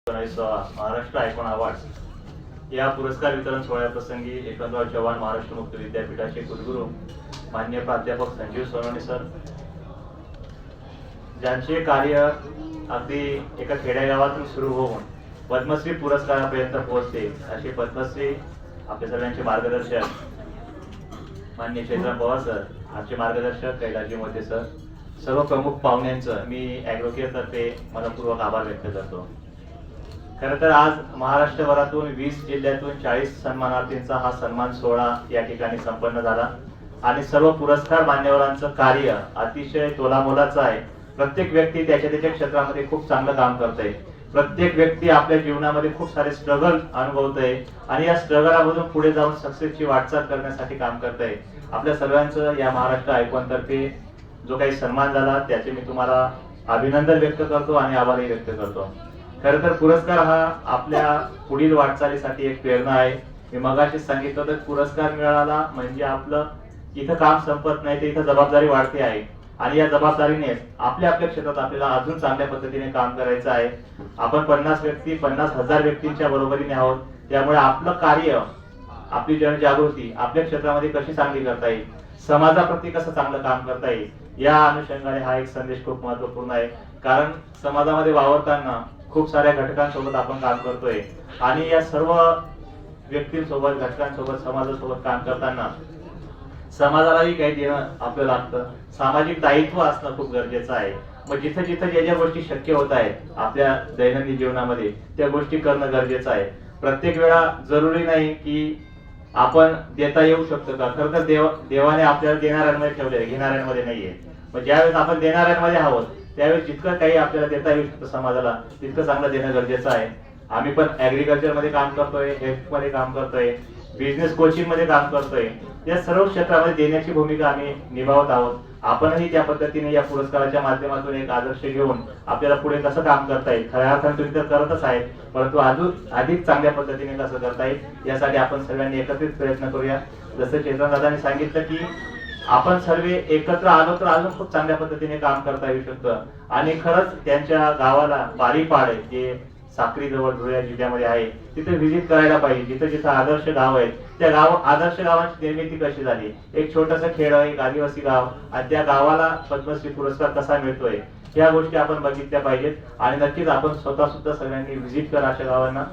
Maharashtra icon award या पुरस्कार वितरण सोहळ्याप्रसंगी यशवंतराव चव्हाण महाराष्ट्र मुक्त विद्यापीठाचे कुलगुरू माननीय प्राध्यापक संजीव सोनवणे सर, ज्यांचे कार्य अगदी एका खेडेगावातून सुरू होऊन पद्मश्री पुरस्कारापर्यंत पोहोचते असे पद्मश्री आपल्या सर्वांचे मार्गदर्शक माननीय चैत्राम पवार सर, आमचे मार्गदर्शक कैलासजी मोते सर, सर्व प्रमुख पाहुण्यांचं मी ॲग्रोकेअर तर्फे मनपूर्वक आभार व्यक्त करतो. खरं तर आज महाराष्ट्रभरातून 20 जिल्ह्यातून 40 सन्मानार्थींचा हा सन्मान सोहळा या ठिकाणी संपन्न झाला आणि सर्व पुरस्कार मान्यवरांचं कार्य अतिशय तोलामोलाचं आहे. प्रत्येक व्यक्ती त्याच्या त्याच्या क्षेत्रामध्ये खूप चांगलं काम करते. प्रत्येक व्यक्ती आपल्या जीवनामध्ये खूप सारे स्ट्रगल अनुभवते आणि या स्ट्रगलामधून पुढे जाऊन सक्सेसची वाटचाल करण्यासाठी काम करते. आपल्या सर्वांचं या महाराष्ट्र आयकॉन तर्फे जो काही सन्मान झाला त्याचे मी तुम्हाला अभिनंदन व्यक्त करतो आणि आभारही व्यक्त करतो. खरं तर पुरस्कार हा आपल्या पुढील वाटचालीसाठी एक प्रेरणा आहे. मी मगाशीच सांगितलं तर पुरस्कार मिळाला म्हणजे आपलं इथं काम संपत नाही, तर इथं जबाबदारी वाढते आहे आणि या जबाबदारीने आपल्या आपल्या क्षेत्रात आपल्याला अजून चांगल्या पद्धतीने काम करायचं आहे. आपण 50 व्यक्ती 50,000 व्यक्तींच्या बरोबरीने आहोत. त्यामुळे आपलं कार्य, आपली जनजागृती आपल्या क्षेत्रामध्ये कशी चांगली करता येईल, समाजाप्रती कसं चांगलं काम करता येईल, या अनुषंगाने हा एक संदेश खूप महत्वपूर्ण आहे. कारण समाजामध्ये वावरताना खूप साऱ्या घटकांसोबत आपण काम करतोय आणि या सर्व व्यक्तींसोबत, घटकांसोबत, समाजासोबत काम करताना समाजालाही काही देणं आपल्याला लागतं. सामाजिक दायित्व असणं खूप गरजेचं आहे. मग जिथं जिथं ज्या ज्या गोष्टी शक्य होत आहेत आपल्या दैनंदिन जीवनामध्ये त्या गोष्टी करणं गरजेचं आहे. प्रत्येक वेळा जरुरी नाही की आपण देता येऊ शकतो का. खरं तर देवाने आपल्याला देणाऱ्यांमध्ये ठेवले, घेणाऱ्यांमध्ये नाहीये. मग ज्यावेळेस आपण देणाऱ्यांमध्ये आहोत त्यावेळेस जितकं काही आपल्याला देता येऊ शकतं समाजाला तितकं चांगलं देणं गरजेचं आहे. आम्ही पण ऍग्रिकल्चर मध्ये काम करतोय, हेल्थ मध्ये काम करतोय, बिझनेस कोचिंग मध्ये काम करतोय. या सर्व क्षेत्रामध्ये देण्याची भूमिका आम्ही निभावत आहोत. आपणही त्या पद्धतीने या पुरस्काराच्या माध्यमातून एक आदर्श घेऊन आपल्याला पुढे कसं काम करता येईल, खऱ्या अर्थाने तुम्ही तर करतच आहेत, परंतु अजून अधिक चांगल्या पद्धतीने कसं करता येईल यासाठी आपण सर्वांनी एकत्रित प्रयत्न करूया. जसं चेतन दादांनी सांगितलं की आपण सर्व एकत्र आलो तर अजून खूप चांगल्या पद्धतीने काम करता येऊ शकतं. आणि खरंच त्यांच्या गावाला बारीपाड जे साक्री जवळ धुळे जिल्ह्यामध्ये आहे तिथे व्हिजिट करायला पाहिजे. जिथं जिथं आदर्श गाव आहेत त्या आदर्श गावांची निर्मिती कशी झाली, एक छोटस खेड, एक आदिवासी गाव आणि त्या गावाला पद्मश्री पुरस्कार कसा मिळतोय या गोष्टी आपण बघितल्या पाहिजेत. आणि नक्कीच आपण स्वतः सुद्धा सगळ्यांनी व्हिजिट करा अशा गावांना.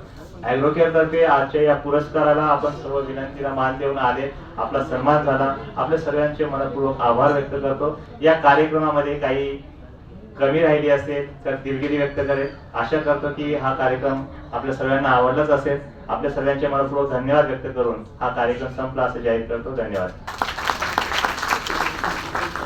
ॲग्रोकेअर तर्फे आजच्या या पुरस्काराला आपण सर्व विनंतीला मान देऊन आले, आपला सन्मान झाला. आपल्या सर्वांचे मनपूर्वक आभार व्यक्त करतो. या कार्यक्रमामध्ये काही कमी राहिली असेल तर दिलगिरी व्यक्त करेल. आशा करतो की हा कार्यक्रम आपल्या सर्वांना आवडलाच असेल. आपल्या सर्वांचे मनपूर्वक धन्यवाद व्यक्त करून हा कार्यक्रम संपला असं जाहीर करतो. धन्यवाद.